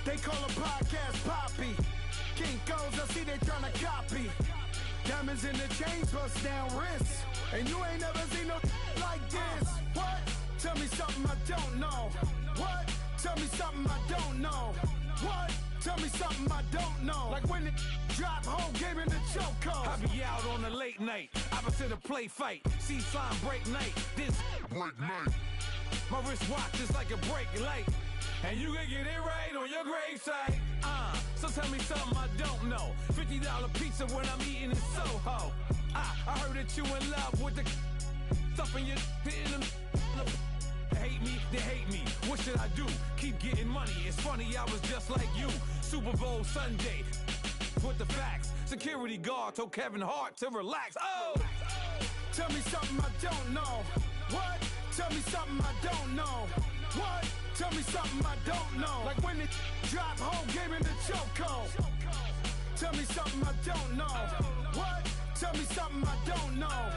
They call a podcast Poppy. Kinkos, I see they tryna copy. Diamonds in the chains, bust down wrists. And you ain't never seen no like this. What? Tell me something I don't know. What? Tell me something I don't know. What? Tell me something I don't know. Like when it drop, whole game in the chokehold. I be out on a late night, opposite a play fight. See sign break night, this break night. My wristwatch is like a brake light. And you can get it right on your gravesite. So tell me something I don't know. $50 pizza when I'm eating in Soho. I heard that you in love with the stuff in your in the hate me, they hate me. What should I do? Keep getting money. It's funny, I was just like you. Super Bowl Sunday with the facts. Security guard told Kevin Hart to relax. Oh! Tell me something I don't know. What? Tell me something I don't know. What? Tell me something I don't know. Like when it drop, whole game in the chokehold. Tell me something I don't know. What? Tell me something I don't know.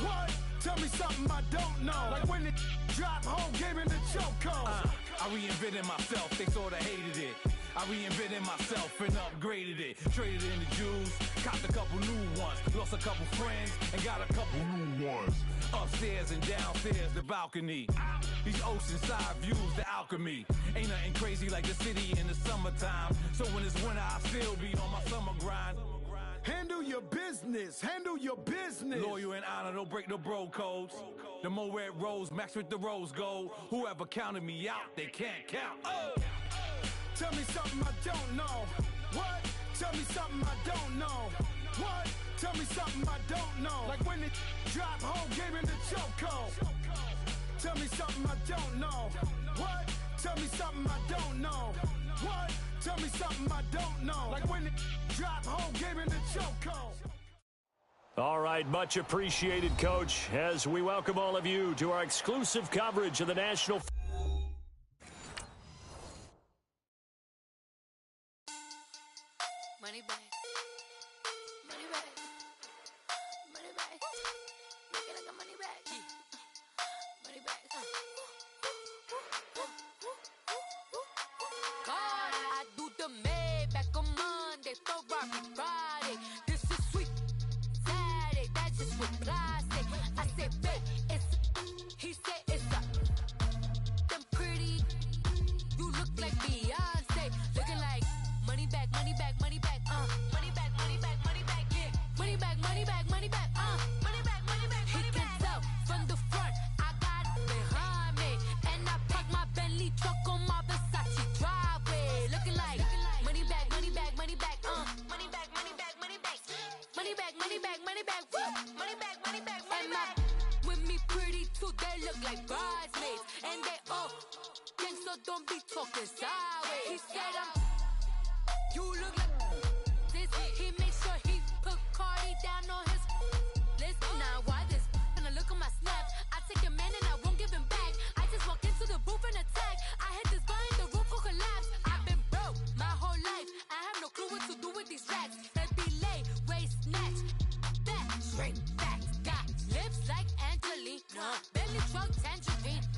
What? Tell me something I don't know. Like when it drop, whole game in the chokehold. I reinvented myself, they sorta hated it. I reinvented myself and upgraded it. Traded in the Jews, copped a couple new ones. Lost a couple friends and got a couple new ones. Upstairs and downstairs, the balcony. These oceanside views, the alchemy. Ain't nothing crazy like the city in the summertime. So when it's winter, I still be on my summer grind. Handle your business, handle your business. Loyal and honor, don't break the bro codes. The more red rose, match with the rose gold. Whoever counted me out, they can't count. Oh! Tell me something I don't know. What? Tell me something I don't know. What? Tell me something I don't know. Like when it drop, whole game in the chokehold. Tell me something I don't know. What? Tell me something I don't know. What? Tell me something I don't know. Like when it drop, whole game in the chokehold. All right, much appreciated, Coach, as we welcome all of you to our exclusive coverage of the National Money back. Money back. Money back. Make it like a money back. Money back. God, I do the Maybach on Monday, Ferrari Friday. This is sweet Saturday, that's just what I say. I say, babe, it's he said it's a them pretty. You look like Beyonce, looking like money back, money back, money back, money back, money back, money back, yeah, money back, money back, money back, money back, money back, money back. He can tell from the front, I got it behind me, and I park my Bentley truck on my Versace driveway, looking like money back, money back, money back, money back, money back, money back, money back, money back, money back, money back, money back, money back. With me pretty too, they look like bridesmaids, and they all gang, so don't be talking sideways. He said you look like this. He makes sure he put Cardi down on his list. Now why this? Gonna look at my snaps. I take a man and I won't give him back. I just walk into the booth and attack. I hit this guy in the roof will collapse. I've been broke my whole life. I have no clue what to do with these racks. That be lay, waist snatch, back, straight back. Got lips like Angelina, belly truck tangerine,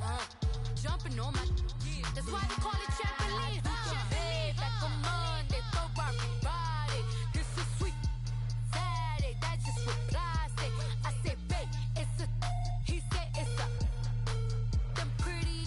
jumping on my. That's why they call it trampoline. Babe, like a Monday, Ferrari Friday. This is sweet Saturday, that's just what I say. I say, babe, it's a. He said it's a. Them pretty.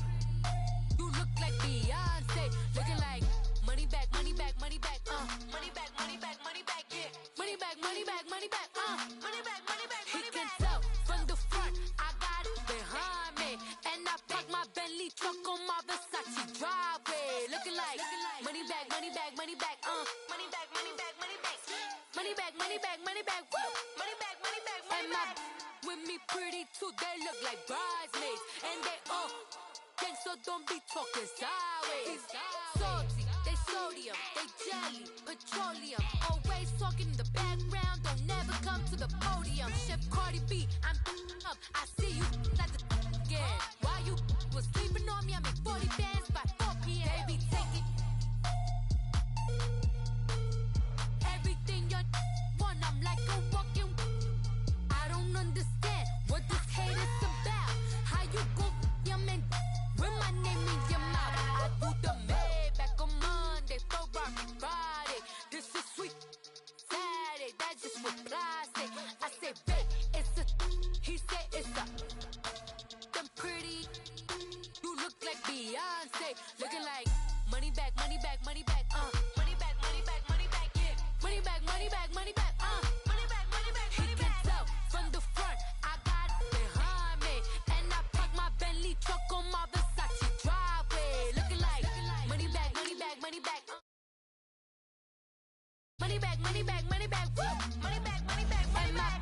You look like Beyonce, looking like money back, money back, money back, money back, money back, money back, yeah, money back, money back, money back, money back, money back. He can tell from the front, I got it behind me, and I park my Bentley truck on my Versace driveway, looking like money back, money back, money back, money back, money back, money back, money back, money back, money back, money back, money back, money back. With me pretty too, they look like bridesmaids, and they all gang, so don't be talking sideways. Salty, they sodium, they jelly, petroleum, always talking in the background, don't never come to the podium. Chef Cardi B, I'm up, I see you like the again. Why you was sleeping on me? I make 40 bands by 4 p.m. Baby, take it. Everything you want, I'm like a walking. I don't understand what this hate is about. How you go, your man, with my name in your mouth. I do the Maybach on Monday. like Beyonce. Looking like money back, money back, money back, money back, money back, money back, yeah. Money back, money back, money back, money back, money back, money back. He can tell from the front, I got it behind me. And I park my Bentley truck on my Versace driveway. Looking like money back, money back, money back, money back, money back, money back, woo. Money back, money back, money back.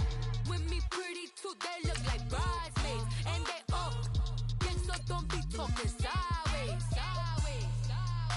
With me pretty too, they look like bridesmaids. And they all get so don't be talking sideways, sideways, sideways.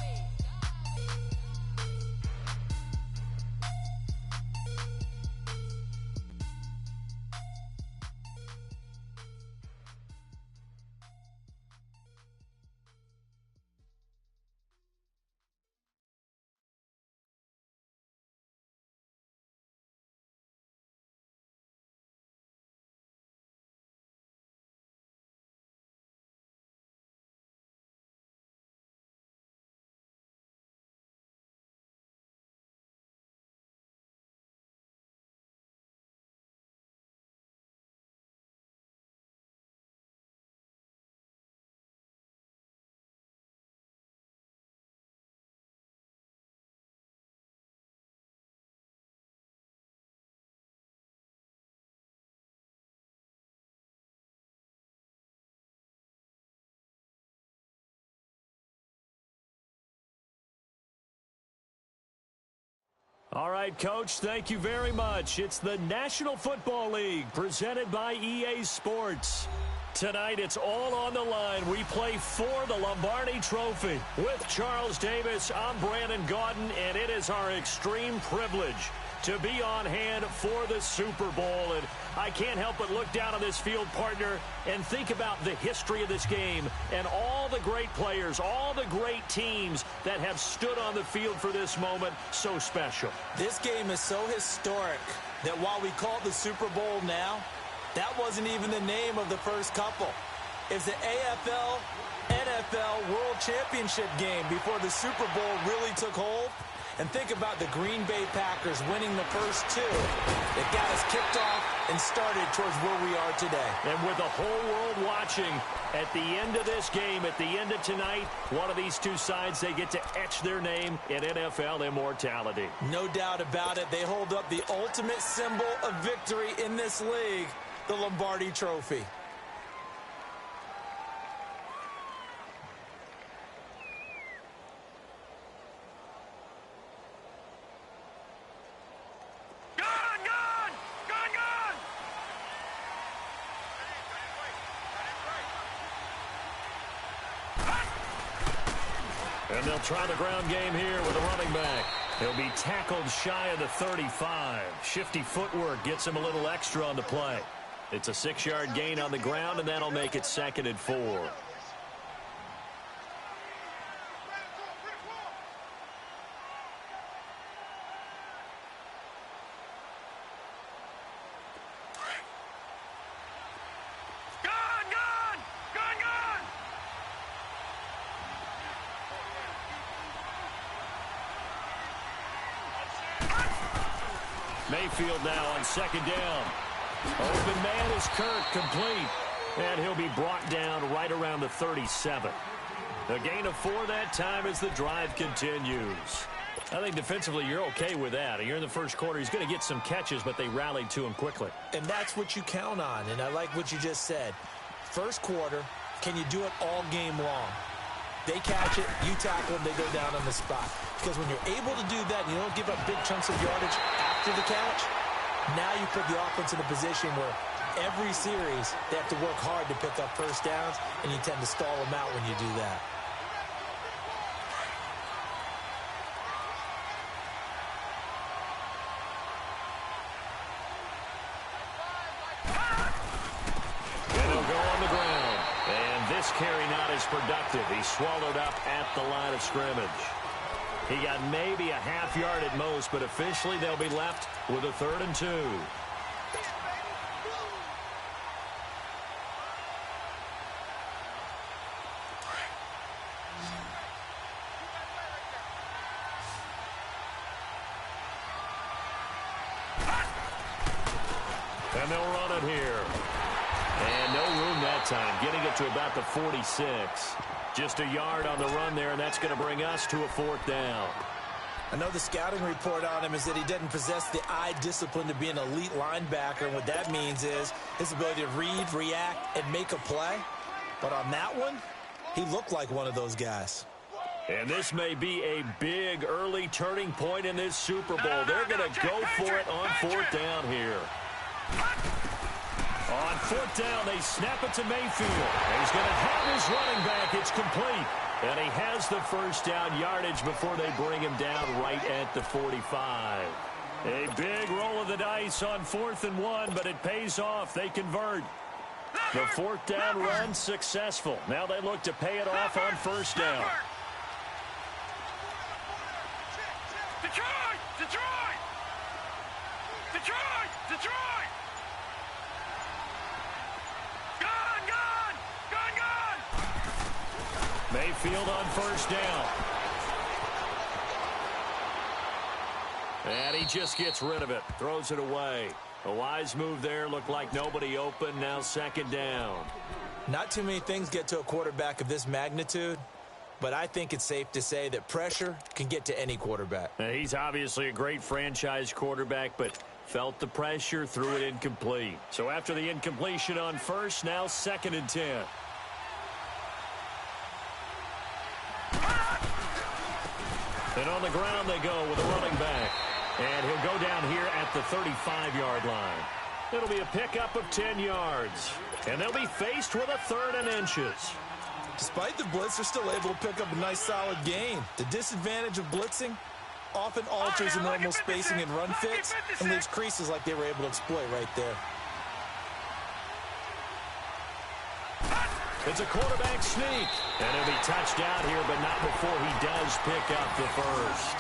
All right, Coach, thank you very much. It's the National Football League presented by EA Sports. Tonight, it's all on the line. We play for the Lombardi Trophy. With Charles Davis, I'm Brandon Gaudin, and it is our extreme privilege to be on hand for the Super Bowl. And I can't help but look down on this field, partner, and think about the history of this game and all the great players, all the great teams that have stood on the field for this moment. So special. This game is so historic that while we call it the Super Bowl now, that wasn't even the name of the first couple. It's the AFL, NFL World Championship game before the Super Bowl really took hold. And think about the Green Bay Packers winning the first two that got us kicked off and started towards where we are today. And with the whole world watching, at the end of this game, at the end of tonight, one of these two sides, they get to etch their name in NFL immortality. No doubt about it. They hold up the ultimate symbol of victory in this league, the Lombardi Trophy. And they'll try the ground game here with a running back. He'll be tackled shy of the 35. Shifty footwork gets him a little extra on the play. It's a 6-yard gain on the ground, and that'll make it 2nd and 4. Mayfield now on 2nd down. Open man is Kirk, complete. And he'll be brought down right around the 37. A gain of 4 that time as the drive continues. I think defensively you're okay with that. You're in the first quarter. He's going to get some catches, but they rallied to him quickly. And that's what you count on, and I like what you just said. First quarter, can you do it all game long? They catch it, you tackle them, they go down on the spot. Because when you're able to do that and you don't give up big chunks of yardage after the catch, now you put the offense in a position where every series they have to work hard to pick up first downs, and you tend to stall them out when you do that. Carry not as productive. He's swallowed up at the line of scrimmage. He got maybe a half yard at most, but officially they'll be left with a 3rd and 2. And they'll run it here. And no room that time, getting it to about the 46. Just a yard on the run there, and that's going to bring us to a 4th down. I know the scouting report on him is that he doesn't possess the eye discipline to be an elite linebacker, and what that means is his ability to read, react, and make a play. But on that one, he looked like one of those guys. And this may be a big early turning point in this Super Bowl. They're going to go for it on 4th down here. On 4th down, they snap it to Mayfield. And he's going to have his running back. It's complete. And he has the first down yardage before they bring him down right at the 45. A big roll of the dice on 4th and 1, but it pays off. They convert. The 4th down run successful. Now they look to pay it off on 1st down. Detroit! Detroit! Detroit! Detroit! Gone! Gone! Gone! Gone! Mayfield on 1st down. And he just gets rid of it. Throws it away. A wise move there. Looked like nobody open. Now 2nd down. Not too many things get to a quarterback of this magnitude, but I think it's safe to say that pressure can get to any quarterback. Now, he's obviously a great franchise quarterback, but felt the pressure, threw it incomplete. So after the incompletion on 1st, now 2nd and 10. And on the ground they go with a running back. And he'll go down here at the 35-yard line. It'll be a pickup of 10 yards. And they'll be faced with a 3rd and inches. Despite the blitz, they're still able to pick up a nice solid gain. The disadvantage of blitzing often alters the normal spacing and run fits and leaves creases like they were able to exploit right there. It's a quarterback sneak. And he'll be touched out here, but not before he does pick up the first.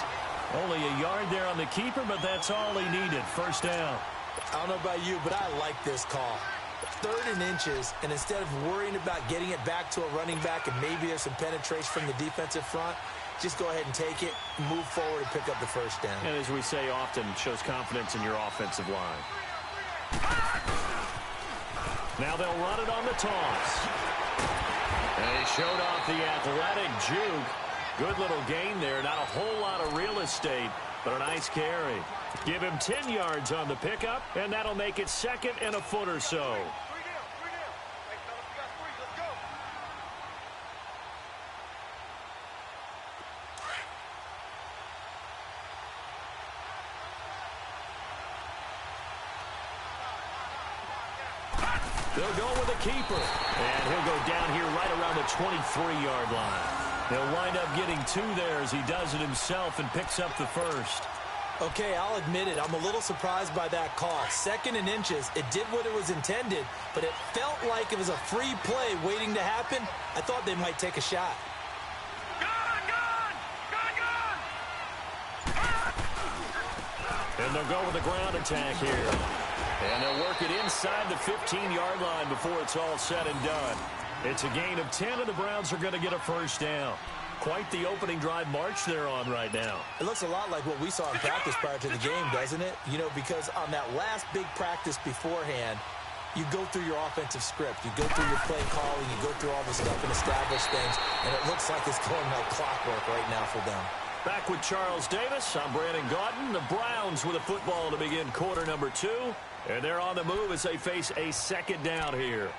Only a yard there on the keeper, but that's all he needed. 1st down. I don't know about you, but I like this call. 3rd and inches, and instead of worrying about getting it back to a running back and maybe there's some penetration from the defensive front, just go ahead and take it, move forward, and pick up the 1st down. And as we say often, shows confidence in your offensive line. Now they'll run it on the toss. And he showed off the athletic juke. Good little gain there. Not a whole lot of real estate, but a nice carry. Give him 10 yards on the pickup, and that'll make it 2nd and a foot or so. They'll go with a keeper, and he'll go down here right around the 23-yard line. He'll wind up getting 2 there as he does it himself and picks up the first. Okay, I'll admit it. I'm a little surprised by that call. 2nd and inches. It did what it was intended, but it felt like it was a free play waiting to happen. I thought they might take a shot. Gone! Gone! Gone! Gone! And they'll go with a ground attack here. And they'll work it inside the 15-yard line before it's all said and done. It's a gain of 10, and the Browns are going to get a 1st down. Quite the opening drive march they're on right now. It looks a lot like what we saw in practice prior to the game, doesn't it? You know, because on that last big practice beforehand, you go through your offensive script. You go through your play calling. You go through all the stuff and establish things. And it looks like it's going like clockwork right now for them. Back with Charles Davis, I'm Brandon Gaudin. The Browns with a football to begin quarter number 2. And they're on the move as they face a 2nd down here.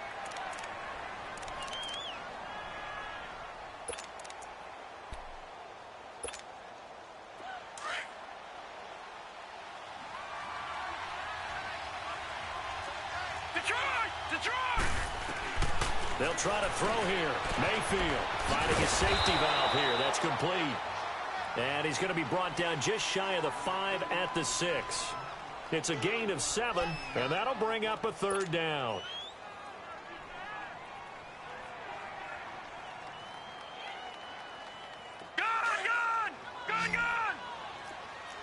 They'll try to throw here. Mayfield finding a safety valve here. That's complete. And he's going to be brought down just shy of the 5 at the 6. It's a gain of 7, and that'll bring up a 3rd down. Gone! Gone! Gone! Gone!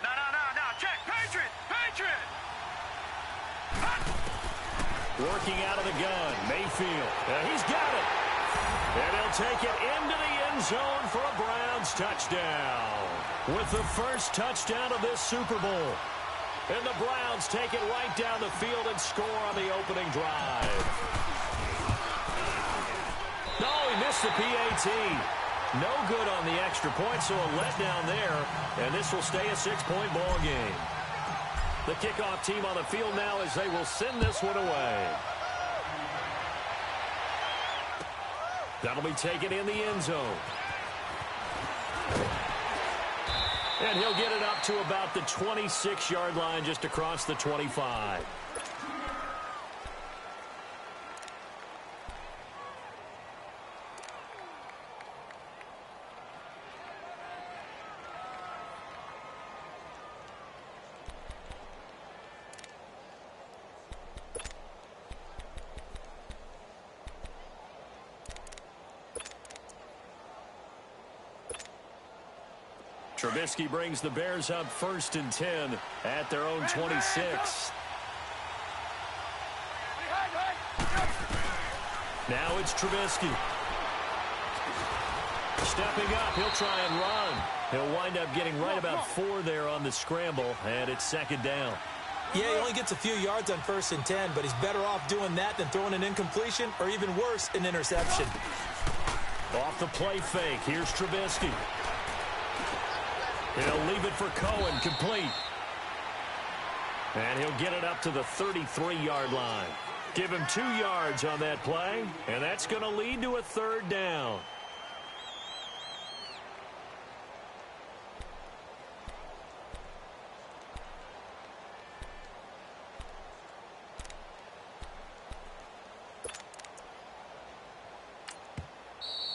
No. Check. Patriot! Patriot! Working out of the gun. Mayfield. He's got it. And he'll take it into the end zone for a Browns touchdown. With the first touchdown of this Super Bowl. And the Browns take it right down the field and score on the opening drive. No, he missed the PAT. No good on the extra point, so a letdown there, and this will stay a 6-point ball game. The kickoff team on the field now as they will send this one away. That'll be taken in the end zone. And he'll get it up to about the 26-yard line, just across the 25. Trubisky brings the Bears up 1st and 10 at their own 26. Now it's Trubisky. Stepping up, he'll try and run. He'll wind up getting right about 4 there on the scramble, and it's 2nd down. Yeah, he only gets a few yards on 1st and 10, but he's better off doing that than throwing an incompletion or even worse, an interception. Off the play fake, here's Trubisky. He'll leave it for Cohen, complete. And he'll get it up to the 33-yard line. Give him 2 yards on that play, and that's going to lead to a 3rd down.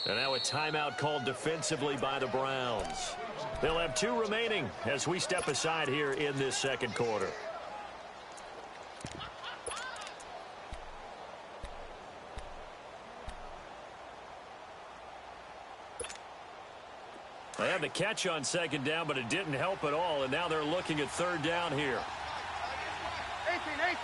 And now a timeout called defensively by the Browns. They'll have 2 remaining as we step aside here in this 2nd quarter. They had the catch on 2nd down, but it didn't help at all, and now they're looking at 3rd down here. 18. 18.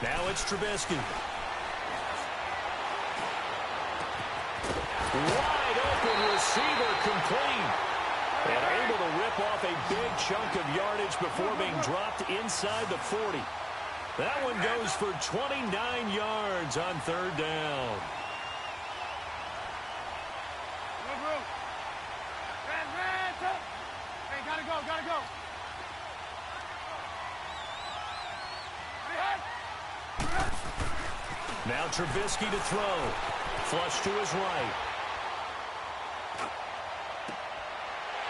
Now it's Trubisky. Wide open receiver, complete. And able to rip off a big chunk of yardage before being dropped inside the 40. That one goes for 29 yards on 3rd down. Hey, gotta go. Now Trubisky to throw. Flush to his right.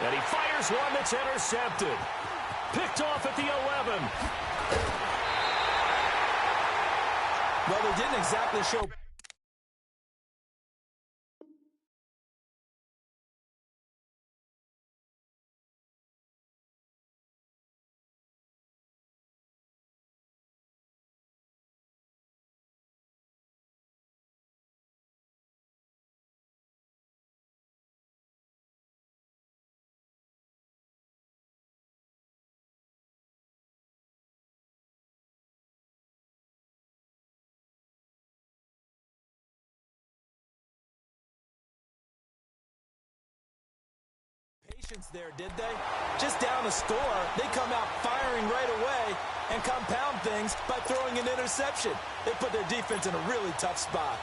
And he fires one that's intercepted. Picked off at the 11. Well, they didn't exactly show... there, did they? Just down a score, they come out firing right away and compound things by throwing an interception. They put their defense in a really tough spot.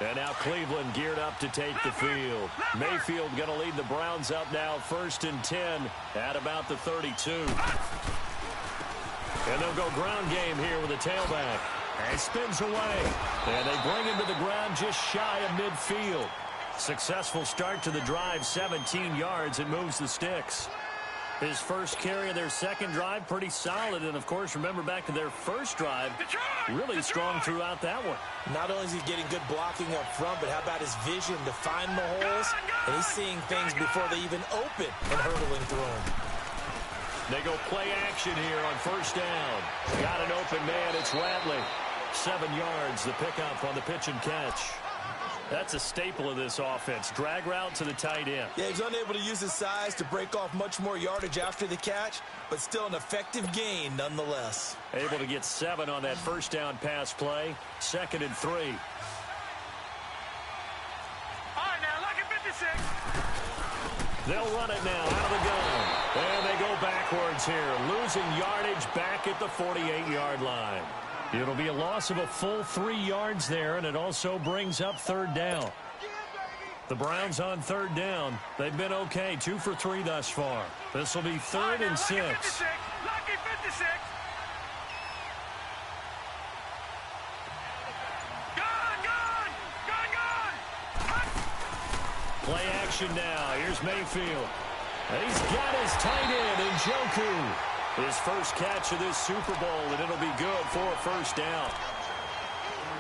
And now Cleveland geared up to take the field. Mayfield going to lead the Browns up now 1st and 10 at about the 32. And they'll go ground game here with a tailback. And spins away. And they bring him to the ground just shy of midfield. Successful start to the drive, 17 yards, and moves the sticks. His first carry of their 2nd drive, pretty solid. And, of course, remember back to their first drive, really strong throughout that one. Not only is he getting good blocking up front, but how about his vision to find the holes? And he's seeing things before they even open and hurdling through them. They go play action here on 1st down. Got an open man. It's Ratley. 7 yards, the pickup on the pitch and catch. That's a staple of this offense. Drag route to the tight end. Yeah, he was unable to use his size to break off much more yardage after the catch, but still an effective gain nonetheless. Able to get 7 on that first down pass play. 2nd and 3. All right, now, look at 56. They'll run it now out of the gun. And they go backwards here, losing yardage back at the 48-yard line. It'll be a loss of a full 3 yards there, and it also brings up 3rd down. The Browns on 3rd down. They've been okay, 2 for 3 thus far. This will be 3rd and 6. Lucky 56. Gone. Play action now. Here's Mayfield. And he's got his tight end, Njoku. His first catch of this Super Bowl, and it'll be good for a 1st down.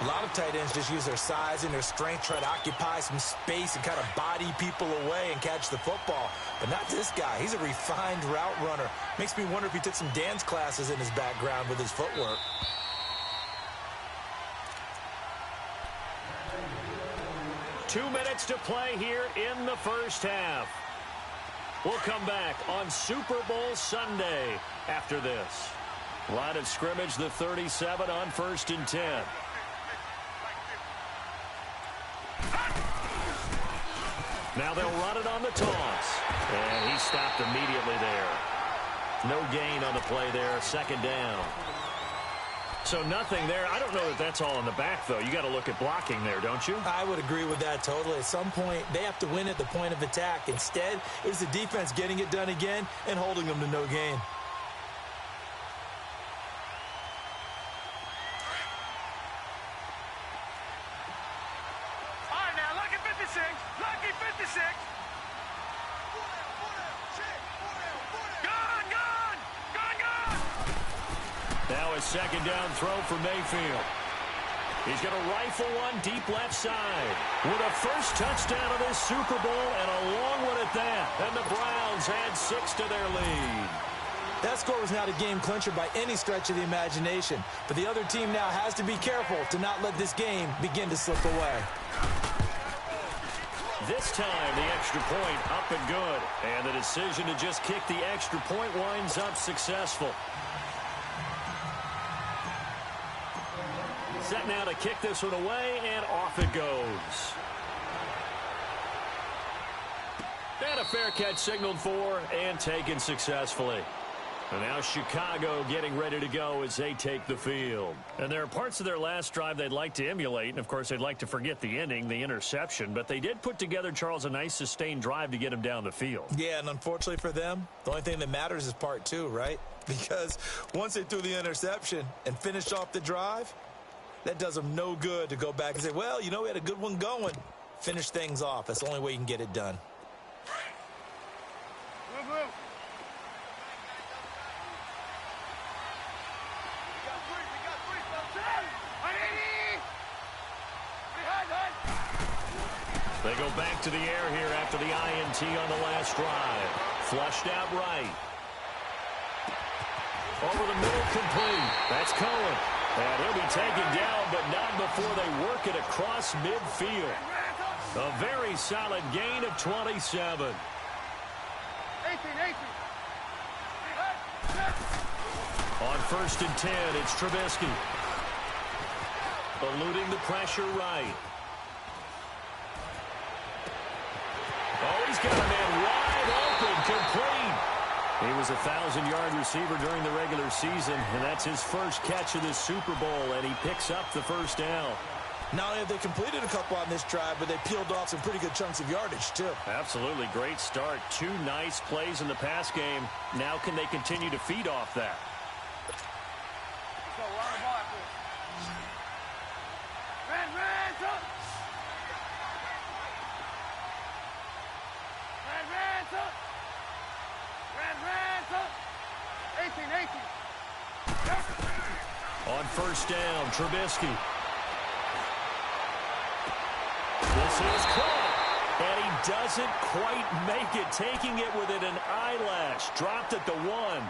A lot of tight ends just use their size and their strength, try to occupy some space and kind of body people away and catch the football. But not this guy. He's a refined route runner. Makes me wonder if he took some dance classes in his background with his footwork. Two minutes to play here in the first half. We'll come back on Super Bowl Sunday after this. Line of scrimmage, the 37 on 1st and 10. Now they'll run it on the toss. And he stopped immediately there. No gain on the play there. 2nd down. So nothing there. I don't know that that's all in the back, though. You got to look at blocking there, don't you? I would agree with that totally. At some point, they have to win at the point of attack. Instead, it was the defense getting it done again and holding them to no gain. All right, now, lucky 56. Lucky 56. Now a 2nd down throw for Mayfield. He's going to rifle one deep left side. With a first touchdown of this Super Bowl and a long one at that. And the Browns add 6 to their lead. That score was not a game clincher by any stretch of the imagination. But the other team now has to be careful to not let this game begin to slip away. This time the extra point up and good. And the decision to just kick the extra point winds up successful. Set now to kick this one away, and off it goes. And a fair catch signaled for and taken successfully. And now Chicago getting ready to go as they take the field. And there are parts of their last drive they'd like to emulate. And, of course, they'd like to forget the ending, the interception. But they did put together, Charles, a nice sustained drive to get him down the field. Yeah, and unfortunately for them, the only thing that matters is part 2, right? Because once they threw the interception and finished off the drive, that does them no good to go back and say, well, you know, we had a good one going. Finish things off. That's the only way you can get it done. They go back to the air here after the INT on the last drive. Flushed out right. Over the middle, complete. That's Cohen. And he'll be taken down, but not before they work it across midfield. A very solid gain of 27. 18. On 1st and 10, it's Trubisky. Eluding the pressure right. Oh, he's got a man wide open, complete. He was a 1,000-yard receiver during the regular season, and that's his first catch of this Super Bowl, and he picks up the 1st down. Not only have they completed a couple on this drive, but they peeled off some pretty good chunks of yardage, too. Absolutely. Great start. 2 nice plays in the pass game. Now can they continue to feed off that? On 1st down, Trubisky. This is caught, and he doesn't quite make it, taking it within an eyelash. Dropped at the 1.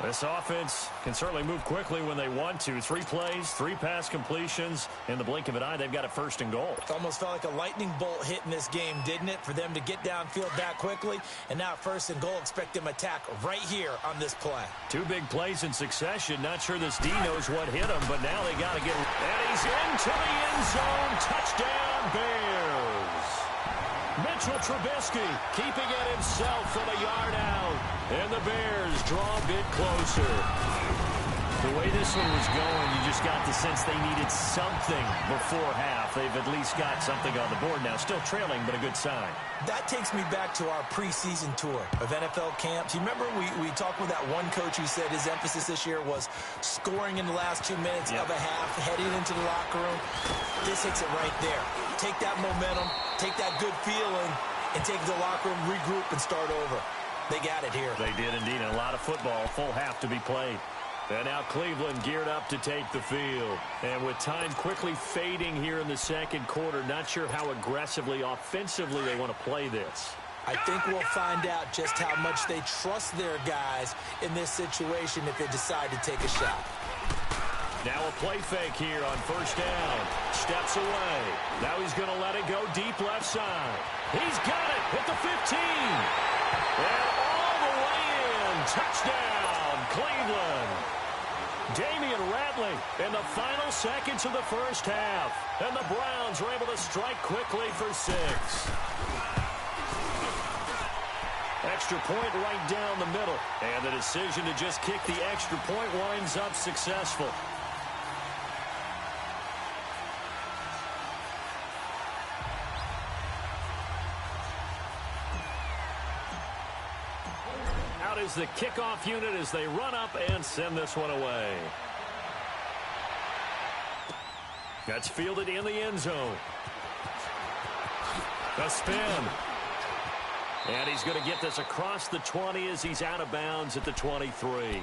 This offense can certainly move quickly when they want to. 3 plays, 3 pass completions. In the blink of an eye, they've got a 1st and goal. It almost felt like a lightning bolt hit in this game, didn't it? For them to get downfield that quickly. And now 1st and goal, expect them to attack right here on this play. 2 big plays in succession. Not sure this D knows what hit him, but now they got to get... And he's into the end zone. Touchdown, Bears. Mitchell Trubisky keeping it himself from a yard out. And the Bears draw a bit closer. The way this one was going, you just got the sense they needed something before half. They've at least got something on the board now. Still trailing, but a good sign. That takes me back to our preseason tour of NFL camps. You remember we talked with that one coach who said his emphasis this year was scoring in the last 2 minutes of a half, heading into the locker room. This hits it right there. Take that momentum, take that good feeling, and take the locker room, regroup, and start over. They got it here. They did indeed. A lot of football, full half to be played. And now Cleveland geared up to take the field. And with time quickly fading here in the second quarter, not sure how aggressively, offensively they want to play this. I think we'll find out just how much they trust their guys in this situation if they decide to take a shot. Now a play fake here on 1st down. Steps away. Now he's going to let it go deep left side. He's got it at the 15. And all the way in. Touchdown, Cleveland. Damian Ratley in the final seconds of the 1st half. And the Browns are able to strike quickly for 6. Extra point right down the middle. And the decision to just kick the extra point winds up successful. Out is the kickoff unit as they run up and send this one away. That's fielded in the end zone. A spin. And he's going to get this across the 20 as he's out of bounds at the 23.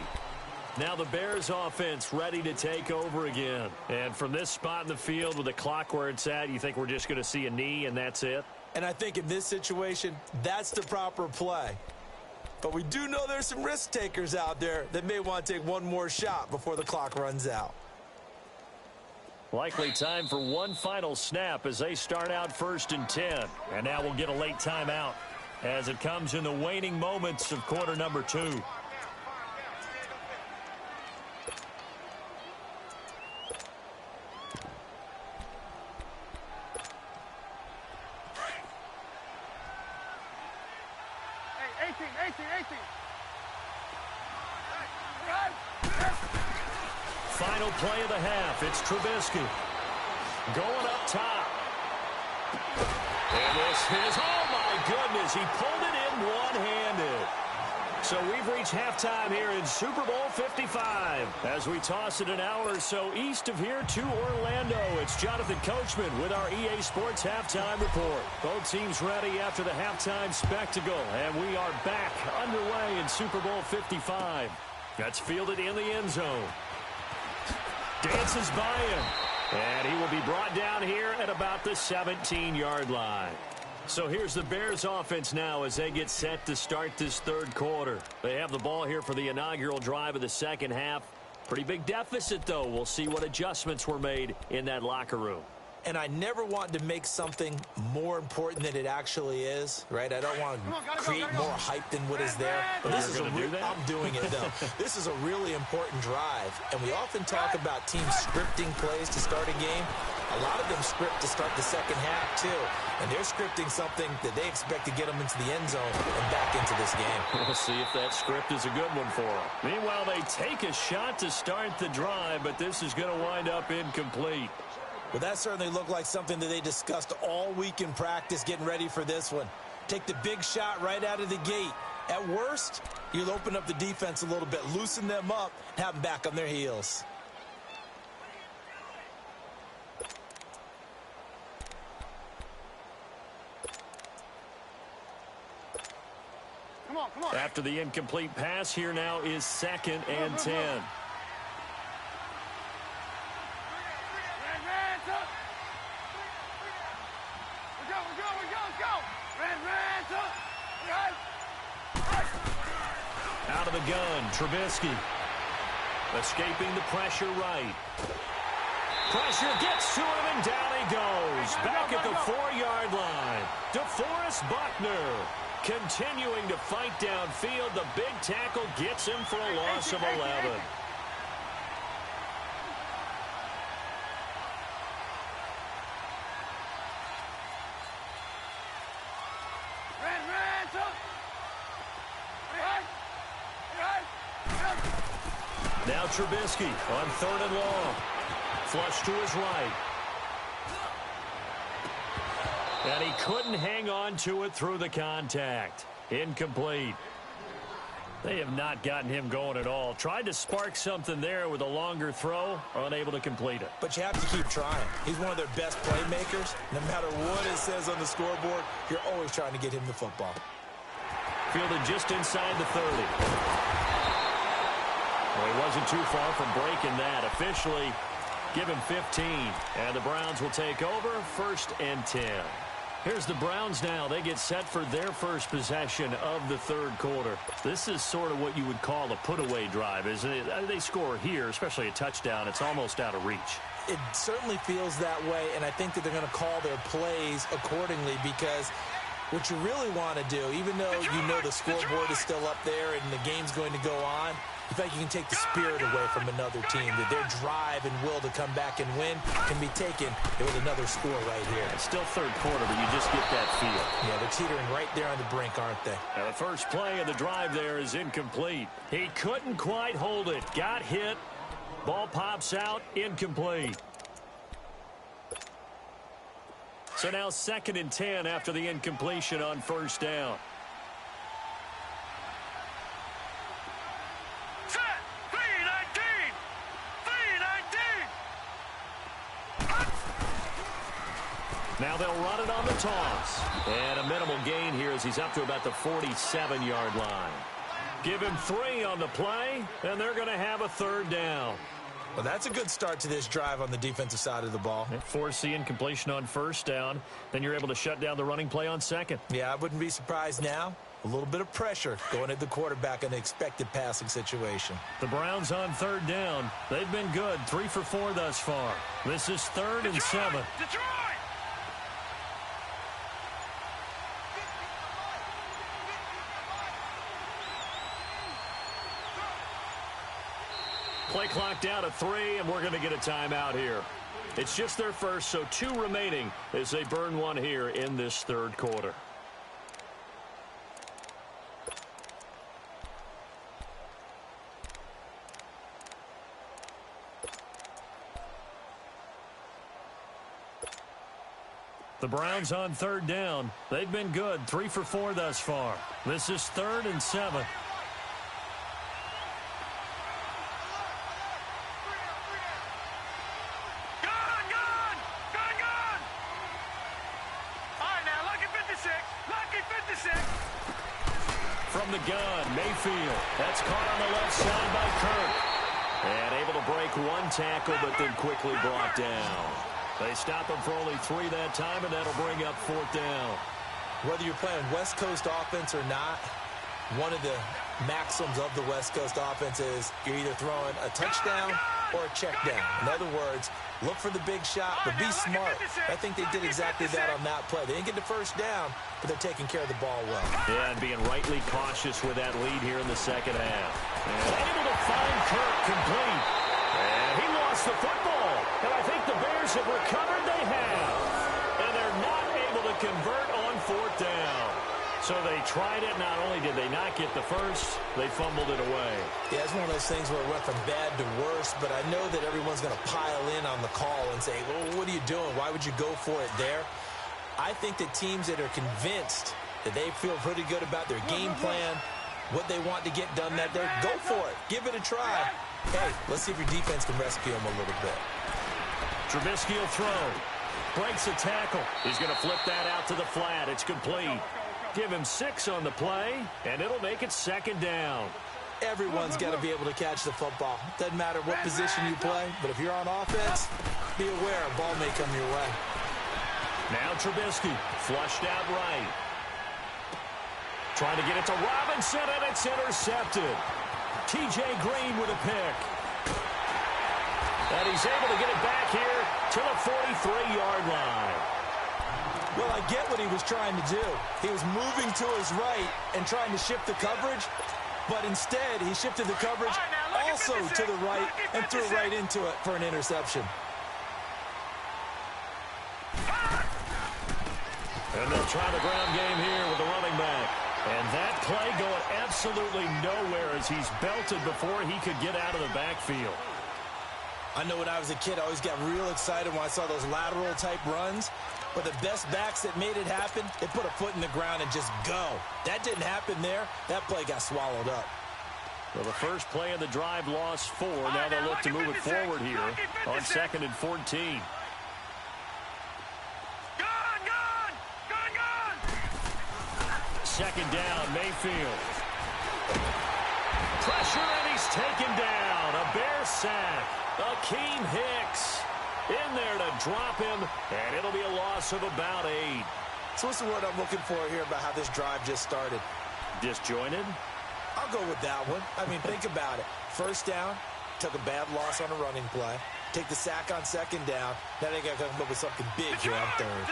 Now the Bears offense ready to take over again. And from this spot in the field with the clock where it's at, you think we're just going to see a knee and that's it? And I think in this situation, that's the proper play. But we do know there's some risk takers out there that may want to take one more shot before the clock runs out. Likely time for one final snap as they start out 1st and 10. And now we'll get a late timeout as it comes in the waning moments of quarter number 2. Final play of the half. It's Trubisky going up top. And this is, oh my goodness, he pulled it in one-handed. So we've reached halftime here in Super Bowl 55 as we toss it an hour or so east of here to Orlando. It's Jonathan Coachman with our EA Sports Halftime Report. Both teams ready after the halftime spectacle, and we are back underway in Super Bowl 55. That's fielded in the end zone. Dances by him, and he will be brought down here at about the 17-yard line. So here's the Bears offense now as they get set to start this 3rd quarter. They have the ball here for the inaugural drive of the 2nd half. Pretty big deficit, though. We'll see what adjustments were made in that locker room. And I never want to make something more important than it actually is, right? I don't want to create more hype than what is there. But this is I'm doing it, though. This is a really important drive. And we often talk about teams scripting plays to start a game. A lot of them script to start the 2nd half, too. And they're scripting something that they expect to get them into the end zone and back into this game. We'll see if that script is a good one for them. Meanwhile, they take a shot to start the drive, but this is going to wind up incomplete. Well, that certainly looked like something that they discussed all week in practice getting ready for this one. Take the big shot right out of the gate. At worst, you'll open up the defense a little bit, loosen them up, and have them back on their heels. Come on. After the incomplete pass, here now is 2nd and 10. Out of the gun, Trubisky. Escaping the pressure right. Pressure gets to him, and down he goes. Back at the 4-yard line. DeForest Buckner continuing to fight downfield. The big tackle gets him for a loss of 11. Now Trubisky on 3rd and long. Flush to his right. And he couldn't hang on to it through the contact. Incomplete. They have not gotten him going at all. Tried to spark something there with a longer throw, unable to complete it. But you have to keep trying. He's one of their best playmakers. No matter what it says on the scoreboard, you're always trying to get him the football. Fielded just inside the 30. Well, he wasn't too far from breaking that. Officially, give him 15. And the Browns will take over, 1st and 10. Here's the Browns now. They get set for their first possession of the 3rd quarter. This is sort of what you would call a put-away drive, isn't it? They score here, especially a touchdown. It's almost out of reach. It certainly feels that way, and I think that they're going to call their plays accordingly because what you really want to do, even though you know the scoreboard is still up there and the game's going to go on, you think you can take the spirit away from another team, that their drive and will to come back and win can be taken with another score right here. It's still 3rd quarter, but you just get that feel. Yeah, they're teetering right there on the brink, aren't they? Now the first play of the drive there is incomplete. He couldn't quite hold it. Got hit. Ball pops out. Incomplete. So now 2nd and 10 after the incompletion on 1st down. Now they'll run it on the toss. And a minimal gain here as he's up to about the 47-yard line. Give him 3 on the play, and they're going to have a 3rd down. Well, that's a good start to this drive on the defensive side of the ball. Force the incompletion on 1st down. Then you're able to shut down the running play on 2nd. Yeah, I wouldn't be surprised now. A little bit of pressure going at the quarterback in an expected passing situation. The Browns on 3rd down. They've been good. 3 for 4 thus far. This is 3rd and 7. Detroit! Play clock down to 3, and we're going to get a timeout here. It's just their first, so 2 remaining as they burn one here in this 3rd quarter. The Browns on 3rd down. They've been good. 3 for 4 thus far. This is 3rd and 7. From the gun, Mayfield. That's caught on the left side by Kirk. And able to break 1 tackle, but then quickly brought down. They stop him for only 3 that time, and that'll bring up 4th down. Whether you're playing West Coast offense or not, one of the maxims of the West Coast offense is you're either throwing a touchdown or a check down. In other words, look for the big shot, but be smart. I think they did exactly that on that play. They didn't get the 1st down, but they're taking care of the ball well. Yeah, and being rightly cautious with that lead here in the 2nd half. And able to find Kirk complete. And he lost the football. And I think the Bears have recovered. They have. And they're not able to convert on 4th down. So they tried it. Not only did they not get the first, they fumbled it away. Yeah, it's one of those things where it went from bad to worse, but I know that everyone's going to pile in on the call and say, well, what are you doing? Why would you go for it there? I think that teams that are convinced that they feel pretty good about their game plan, what they want to get done that day, go for it. Give it a try. Hey, let's see if your defense can rescue them a little bit. Trubisky will throw. Breaks a tackle. He's going to flip that out to the flat. It's complete. Give him 6 on the play, and it'll make it 2nd down. Everyone's got to be able to catch the football. Doesn't matter what position you play, but if you're on offense, be aware a ball may come your way. Now Trubisky, flushed out right. Trying to get it to Robinson, and it's intercepted. T.J. Green with a pick. And he's able to get it back here to the 43-yard line. Well, I get what he was trying to do. He was moving to his right and trying to shift the coverage, but instead he shifted the coverage also to the right and threw right into it for an interception. And they'll try the ground game here with the running back. And that play going absolutely nowhere as he's belted before he could get out of the backfield. I know when I was a kid, I always got real excited when I saw those lateral-type runs. But the best backs that made it happen, they put a foot in the ground and just go. That didn't happen there. That play got swallowed up. Well, the first play of the drive lost 4. Now they'll look to move it forward here on 2nd and 14. Second down, Mayfield. Pressure, and he's taken down. A Bear sack. Akeem Hicks in there to drop him, and it'll be a loss of about 8. So what's the word I'm looking for here about how this drive just started? Disjointed? I'll go with that one. I mean, think about it. First down, took a bad loss on a running play. Take the sack on second down. Now they got to come up with something big here on third.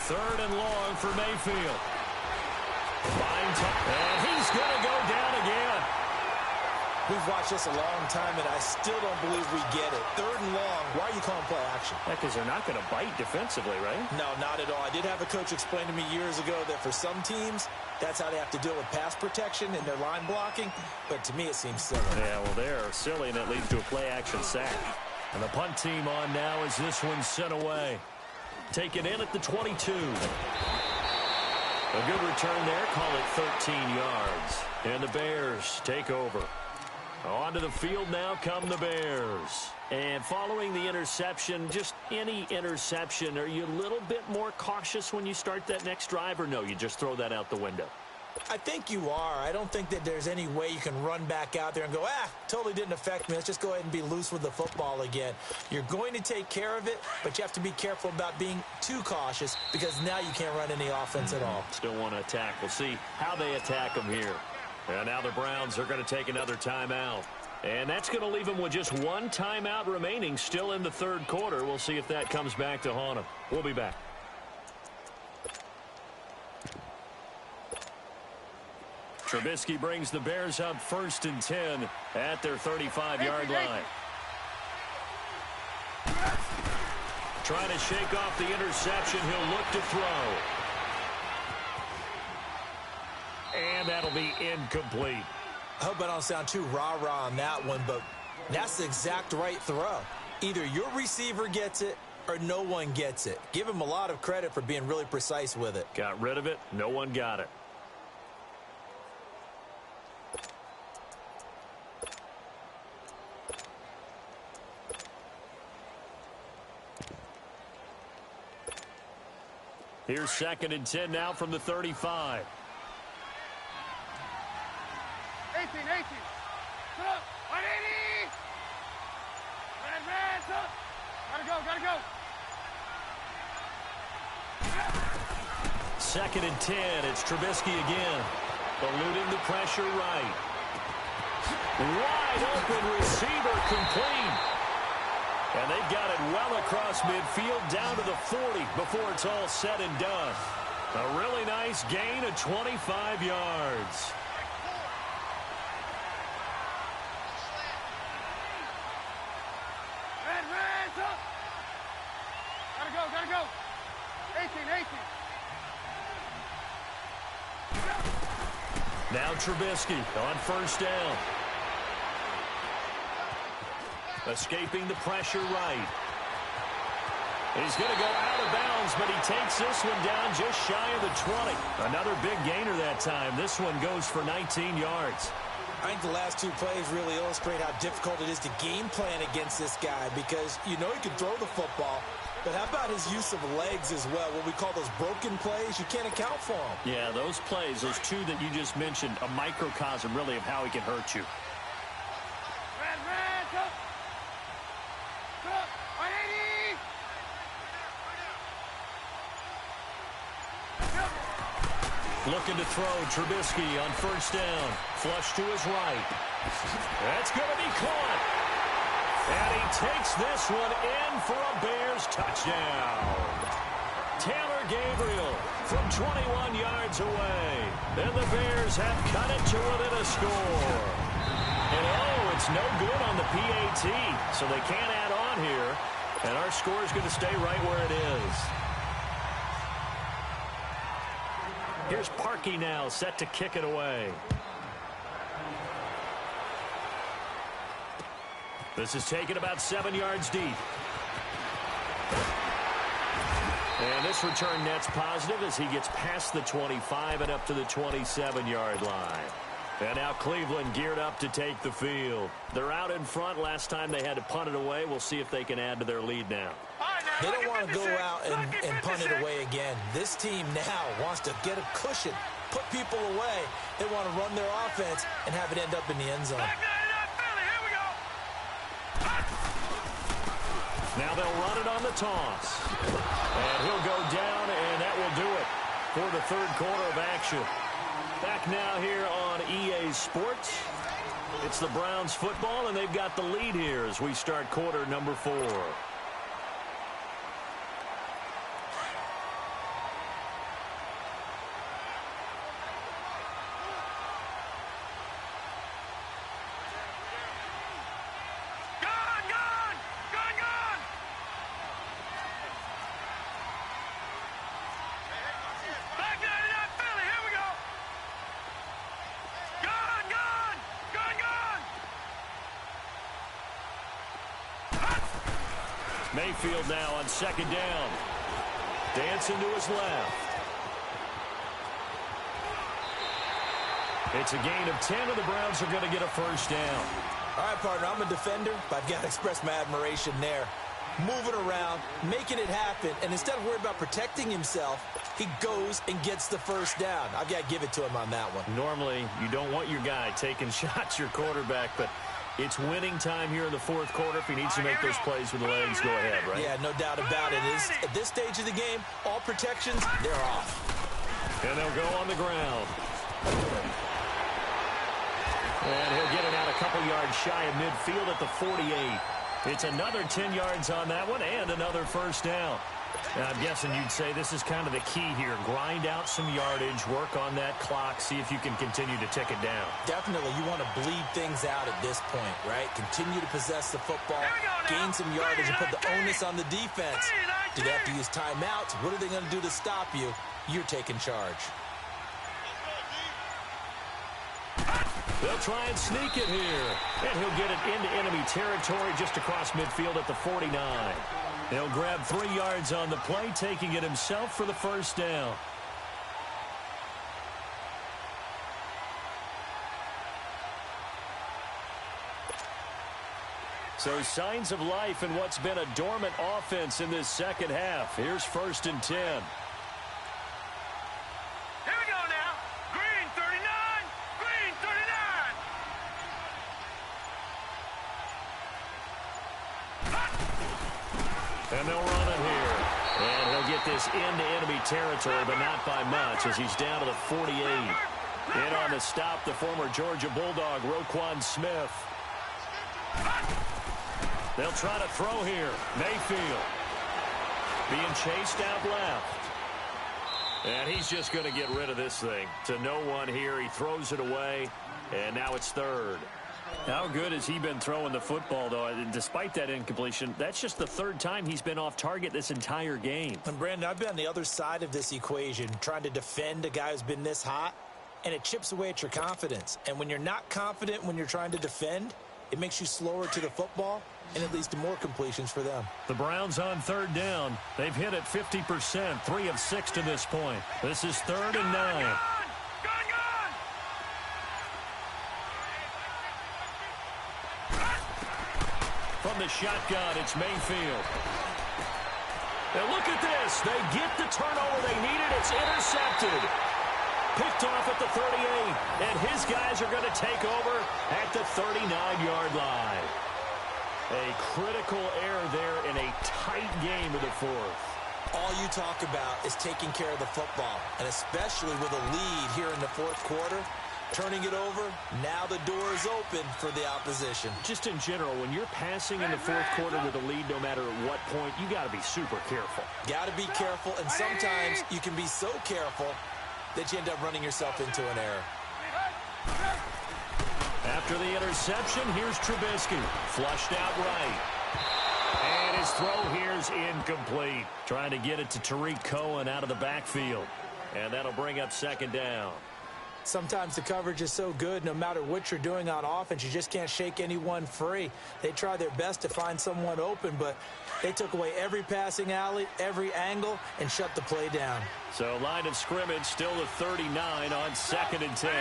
Third and long for Mayfield. And he's going to go down again. We've watched this a long time, and I still don't believe we get it. Third and long, why are you calling play action? Because they're not going to bite defensively, right? No, not at all. I did have a coach explain to me years ago that for some teams, that's how they have to deal with pass protection and their line blocking. But to me, it seems silly. Yeah, well, they're silly, and it leads to a play-action sack. And the punt team on now as this one's sent away. Taken in at the 22. A good return there. Call it 13 yards. And the Bears take over. Onto the field now come the Bears. And following the interception, just any interception, are you a little bit more cautious when you start that next drive, or no, you just throw that out the window? I think you are. I don't think that there's any way you can run back out there and go, totally didn't affect me. Let's just go ahead and be loose with the football again. You're going to take care of it, but you have to be careful about being too cautious because now you can't run any offense at all. Still want to attack. We'll see how they attack them here. And now the Browns are going to take another timeout. And that's going to leave them with just one timeout remaining still in the third quarter. We'll see if that comes back to haunt them. We'll be back. Trubisky brings the Bears up 1st and 10 at their 35-yard line. Trying to shake off the interception. He'll look to throw. And that'll be incomplete. I hope I don't sound too rah-rah on that one, but that's the exact right throw. Either your receiver gets it or no one gets it. Give him a lot of credit for being really precise with it. Got rid of it. No one got it. Here's 2nd and 10 now from the 35. 18. Put up. 180. Red, up. Gotta go. 2nd and 10. It's Trubisky again. Eluding the pressure right. Wide open receiver complete. And they've got it well across midfield down to the 40 before it's all said and done. A really nice gain of 25 yards. Red, up. Gotta go. 18. Now Trubisky on 1st down. Escaping the pressure right. He's going to go out of bounds, but he takes this one down just shy of the 20. Another big gainer that time. This one goes for 19 yards. I think the last two plays really illustrate how difficult it is to game plan against this guy because you know he can throw the football, but how about his use of legs as well? What we call those broken plays, you can't account for them. Yeah, those plays, those two that you just mentioned, a microcosm really of how he can hurt you. Red, up. 180. Looking to throw. Trubisky on first down. Flush to his right. That's going to be caught. And he takes this one in for a Bears touchdown. Taylor Gabriel from 21 yards away. And the Bears have cut it to within a score. And it's no good on the PAT, so they can't add on here. And our score is going to stay right where it is. Here's Parkey now, set to kick it away. This is taken about 7 yards deep. And this return net's positive as he gets past the 25 and up to the 27-yard line. And now Cleveland geared up to take the field. They're out in front. Last time they had to punt it away. We'll see if they can add to their lead now. They don't want to go out and punt it away again. This team now wants to get a cushion, put people away. They want to run their offense and have it end up in the end zone. Now they'll run it on the toss. And he'll go down, and that will do it for the third quarter of action. Back now here on EA Sports. It's the Browns football, and they've got the lead here as we start quarter number 4. Mayfield now on second down. Dancing to his left. It's a gain of 10, and the Browns are going to get a first down. All right, partner, I'm a defender, but I've got to express my admiration there. Moving around, making it happen, and instead of worrying about protecting himself, he goes and gets the first down. I've got to give it to him on that one. Normally, you don't want your guy taking shots, your quarterback, but it's winning time here in the fourth quarter. If he needs to make those plays with the legs, go ahead, right? Yeah, no doubt about it. At this stage of the game, all protections, they're off. And they'll go on the ground. And he'll get it out a couple yards shy of midfield at the 48. It's another 10 yards on that one and another first down. Now, I'm guessing you'd say this is kind of the key here. Grind out some yardage, work on that clock, see if you can continue to tick it down. Definitely. You want to bleed things out at this point, right? Continue to possess the football, gain some yardage, and put the onus on the defense. Do they have to use timeouts? What are they going to do to stop you? You're taking charge. They'll try and sneak it here. And he'll get it into enemy territory just across midfield at the 49. He'll grab 3 yards on the play, taking it himself for the first down. So signs of life in what's been a dormant offense in this second half. Here's 1st and 10. And they'll run it here. And he'll get this into enemy territory, but not by much as he's down to the 48. In on the stop, the former Georgia Bulldog, Roquan Smith. They'll try to throw here. Mayfield being chased out left. And he's just going to get rid of this thing. To no one here. He throws it away, and now it's 3rd. How good has he been throwing the football, though? And despite that incompletion, that's just the 3rd time he's been off target this entire game. And, Brandon, I've been on the other side of this equation, trying to defend a guy who's been this hot, and it chips away at your confidence. And when you're not confident when you're trying to defend, it makes you slower to the football, and it leads to more completions for them. The Browns on 3rd down. They've hit it 50%, 3 of 6 to this point. This is 3rd and 9. From the shotgun, it's Mayfield. Now look at this. They get the turnover they needed. It's intercepted. Picked off at the 38. And his guys are going to take over at the 39-yard line. A critical error there in a tight game of the 4th. All you talk about is taking care of the football, and especially with a lead here in the fourth quarter, turning it over, now the door is open for the opposition. Just in general, when you're passing in the fourth quarter with a lead, no matter at what point, you got to be super careful. Got to be careful, and sometimes you can be so careful that you end up running yourself into an error. After the interception, here's Trubisky. Flushed out right. And his throw here's incomplete. Trying to get it to Tariq Cohen out of the backfield. And that'll bring up second down. Sometimes the coverage is so good, no matter what you're doing on offense, you just can't shake anyone free. They try their best to find someone open, but they took away every passing alley, every angle, and shut the play down. So line of scrimmage still at 39 on 2nd and 10.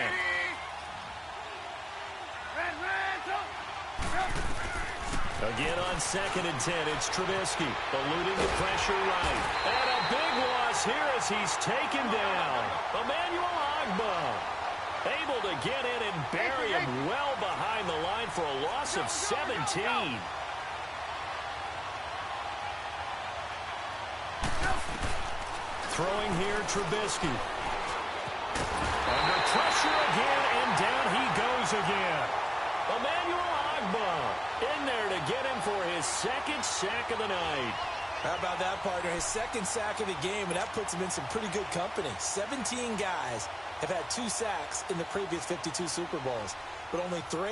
Again on 2nd and 10, it's Trubisky, eluding the pressure right. And a big loss here as he's taken down. Emmanuel Ogbah able to get in and bury him well behind the line for a loss of 17. Throwing here, Trubisky. Under pressure again, and down he goes again. Emmanuel Ogbah in there to get him for his second sack of the night. How about that, partner? His second sack of the game, and that puts him in some pretty good company. 17 guys have had 2 sacks in the previous 52 Super Bowls, but only 3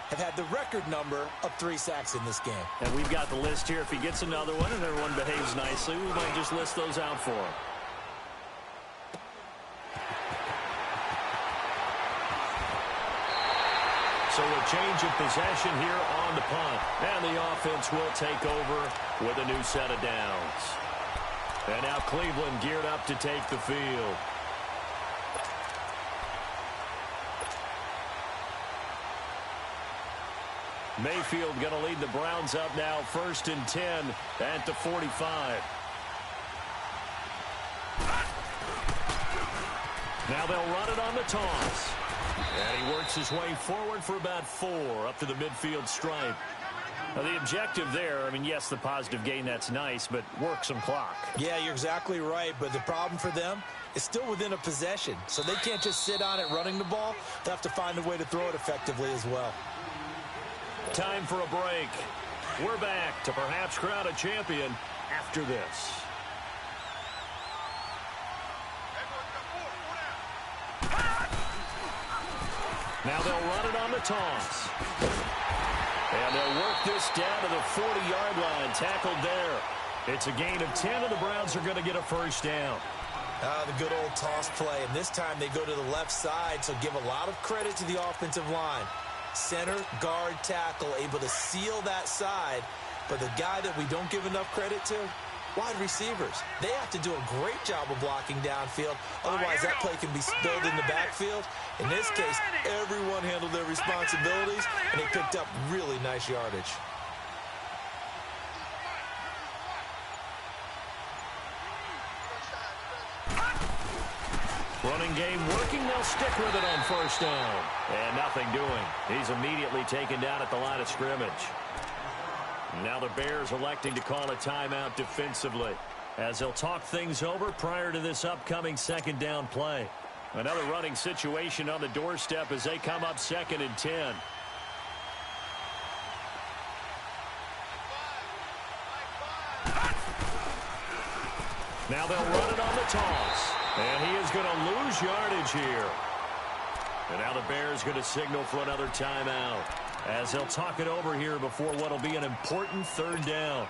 have had the record number of 3 sacks in this game. And we've got the list here. If he gets another one and everyone behaves nicely, we might just list those out for him. So a change of possession here on the punt. And the offense will take over with a new set of downs. And now Cleveland geared up to take the field. Mayfield going to lead the Browns up now, 1st and 10 at the 45. Now they'll run it on the toss. And he works his way forward for about 4 up to the midfield stripe. Now the objective there, I mean, yes, the positive gain, that's nice, but work some clock. Yeah, you're exactly right, but the problem for them is still within a possession. So they can't just sit on it running the ball. They have to find a way to throw it effectively as well. Time for a break. We're back to perhaps crown a champion after this. Now they'll run it on the toss. And they'll work this down to the 40-yard line. Tackled there. It's a gain of 10, and the Browns are going to get a first down. The good old toss play. And this time they go to the left side, so give a lot of credit to the offensive line. Center, guard, tackle, able to seal that side. But the guy that we don't give enough credit to, wide receivers. They have to do a great job of blocking downfield. Otherwise, that play can be spilled in the backfield. In this case, everyone handled their responsibilities, and they picked up really nice yardage. Running game working. They'll stick with it on 1st down. And nothing doing. He's immediately taken down at the line of scrimmage. Now the Bears electing to call a timeout defensively as they'll talk things over prior to this upcoming 2nd down play. Another running situation on the doorstep as they come up 2nd and 10. Now they'll run it on the toss. And he is going to lose yardage here. And now the Bears going to signal for another timeout as they'll talk it over here before what will be an important 3rd down.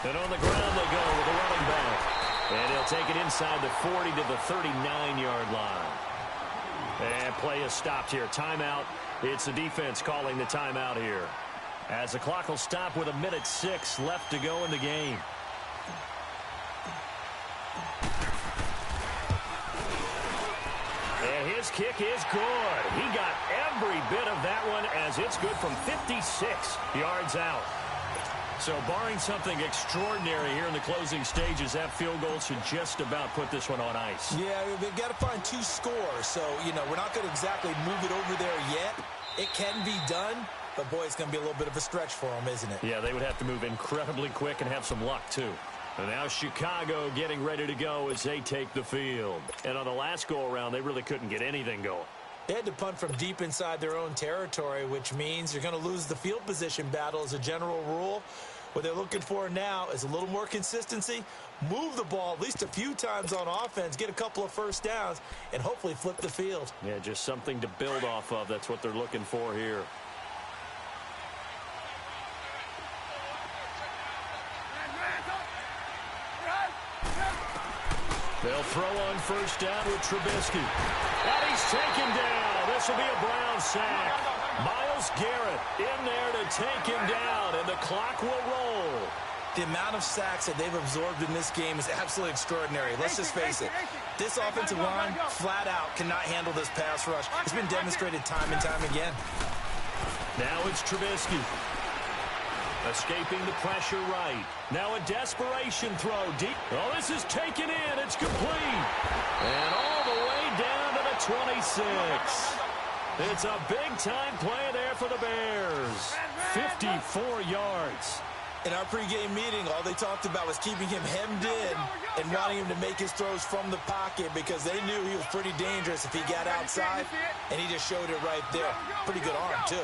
And on the ground they go with a running back. And he'll take it inside the 40 to the 39-yard line. And play is stopped here. Timeout. It's the defense calling the timeout here. As the clock will stop with 1:06 left to go in the game. And his kick is good. He got every bit of that one as it's good from 56 yards out. So barring something extraordinary here in the closing stages, that field goal should just about put this one on ice. Yeah, they've got to find 2 scores. So, we're not going to exactly move it over there yet. It can be done, but, boy, it's going to be a little bit of a stretch for them, isn't it? Yeah, they would have to move incredibly quick and have some luck, too. And now Chicago getting ready to go as they take the field. And on the last go-around, they really couldn't get anything going. They had to punt from deep inside their own territory, which means you're going to lose the field position battle as a general rule. What they're looking for now is a little more consistency, move the ball at least a few times on offense, get a couple of first downs, and hopefully flip the field. Yeah, just something to build off of. That's what they're looking for here. They'll throw on first down with Trubisky. And he's taken down. This will be a Brown sack. Myles Garrett in there to take him down, and the clock will roll. The amount of sacks that they've absorbed in this game is absolutely extraordinary. Let's just face it. This offensive line, flat out, cannot handle this pass rush. It's been demonstrated time and time again. Now it's Trubisky. Escaping the pressure right. Now a desperation throw deep. Oh, this is taken in. It's complete. And all the way down to the 26. It's a big-time play there for the Bears. 54 yards. In our pregame meeting, all they talked about was keeping him hemmed in and wanting him to make his throws from the pocket because they knew he was pretty dangerous if he got outside, and he just showed it right there. Pretty good arm, too.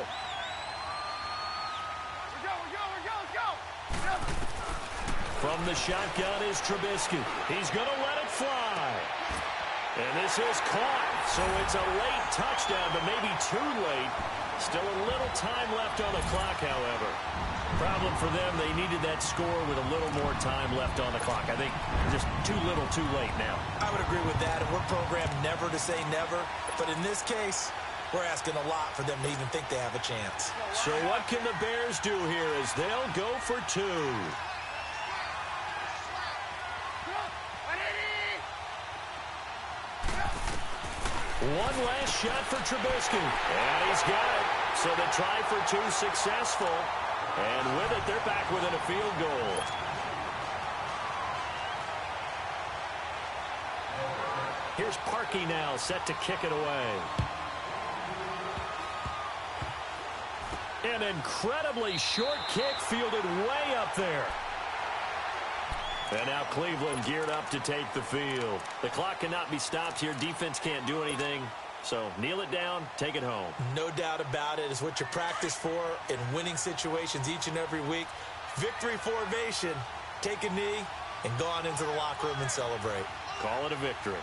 From the shotgun is Trubisky. He's going to let it fly. And this is caught. So it's a late touchdown, but maybe too late. Still a little time left on the clock, however. Problem for them, they needed that score with a little more time left on the clock. I think just too little, too late now. I would agree with that, and we're programmed never to say never. But in this case, we're asking a lot for them to even think they have a chance. So what can the Bears do here as they'll go for 2? One last shot for Trubisky. And he's got it. So the try for 2 successful. And with it, they're back within a field goal. Here's Parkey now, set to kick it away. An incredibly short kick fielded way up there. And now Cleveland geared up to take the field. The clock cannot be stopped here. Defense can't do anything. So kneel it down, take it home. No doubt about it. It's what you practice for in winning situations each and every week. Victory formation. Take a knee and go on into the locker room and celebrate. Call it a victory.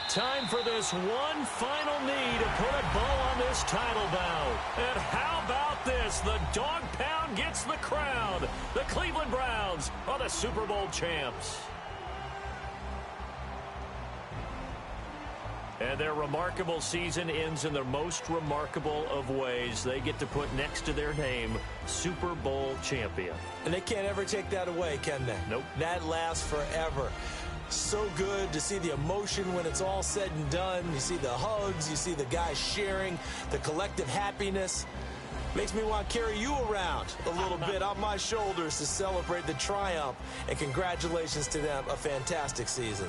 Time for this one final knee to put a bow on this title bout. And how about this? The dog pound gets the crown. The Cleveland Browns are the Super Bowl champs. And their remarkable season ends in the most remarkable of ways. They get to put next to their name, Super Bowl champion. And they can't ever take that away, can they? Nope. That lasts forever. So good to see the emotion when it's all said and done. You see the hugs, you see the guys sharing, the collective happiness. Makes me want to carry you around a little bit on my shoulders to celebrate the triumph. And congratulations to them, a fantastic season.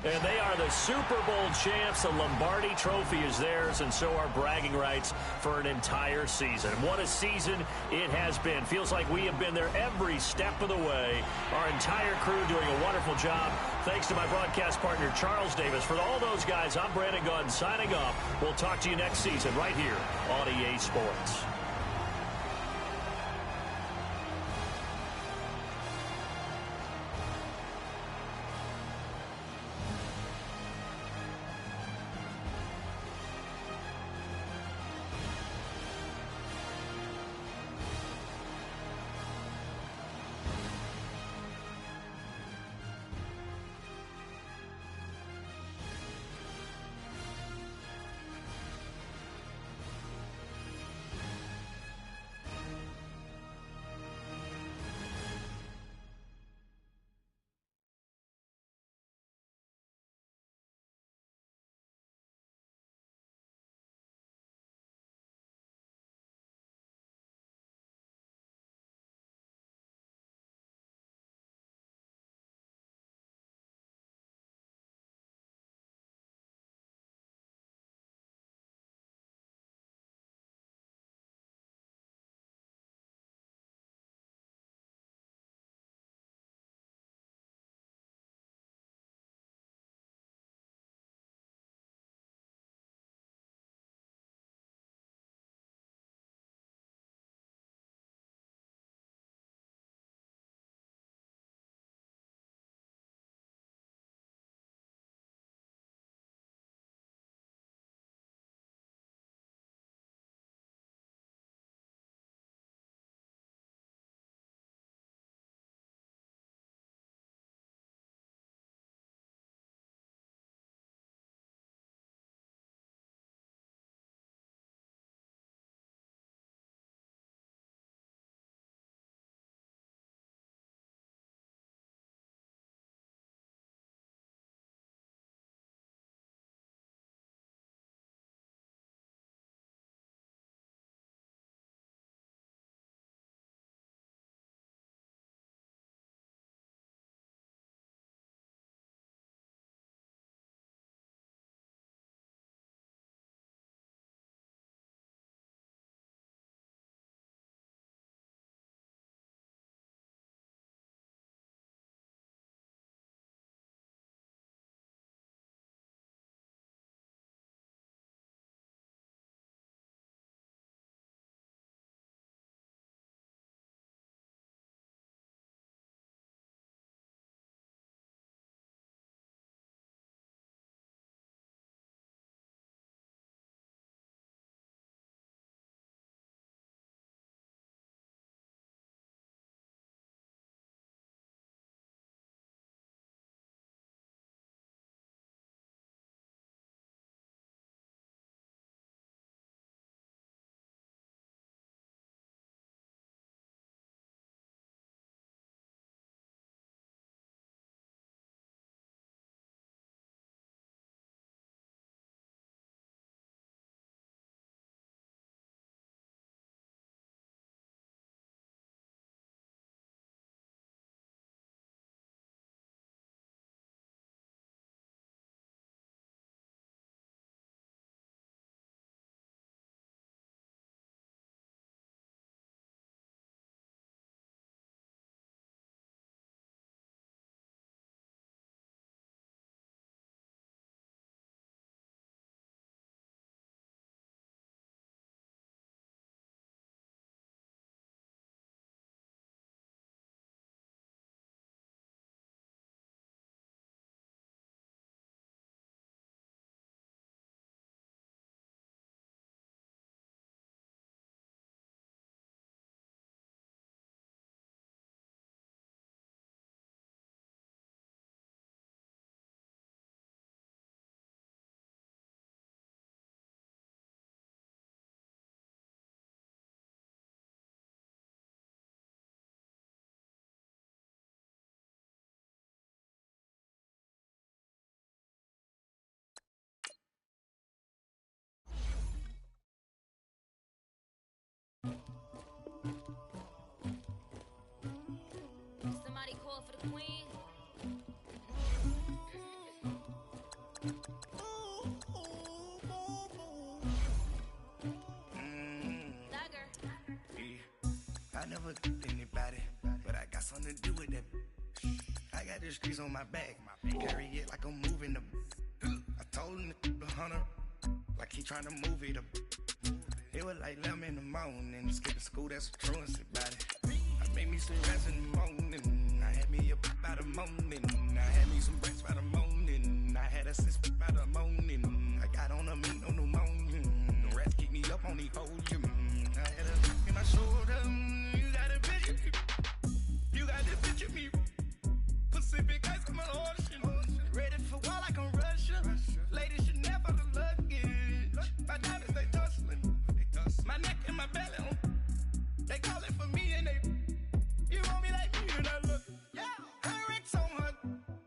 And they are the Super Bowl champs. The Lombardi Trophy is theirs, and so are bragging rights for an entire season. What a season it has been. Feels like we have been there every step of the way. Our entire crew doing a wonderful job. Thanks to my broadcast partner, Charles Davis. For all those guys, I'm Brandon Gaudin signing off. We'll talk to you next season right here on EA Sports. I never anybody, but I got something to do with that. I got the streets on my back, carry it like I'm moving the. I told him the hunter, like he trying to move it up. It was like 11 in the morning, skipping school, that's a truancy about it. I made me some rest in the morning, I had me up by the morning, I had me some breaks by the morning, I had a sis by the morning, I got on a meat on the morning, the rats keep me up on the whole gym. I had a look in my shoulder, you got a picture, you got this picture me, Pacific ice come on ocean, ready for war like I'm Russia, ladies should never the luggage, my diamonds they tussling, my neck and my belly, they call it for me and they, you want me like me and I look, yeah, her Rex on her,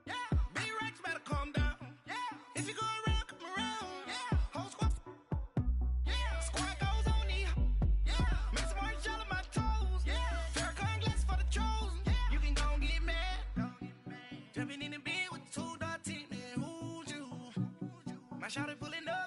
yeah, B-Rex better calm down, yeah, if you go around, come around, yeah, whole squad, yeah, squad goes on the, yeah, make some orange gel on my toes, yeah, Farrakhan glass for the chosen, yeah, you can go and get mad, jumping in the bed with 2 dark teeth, man, who's you, my shawty pulling up.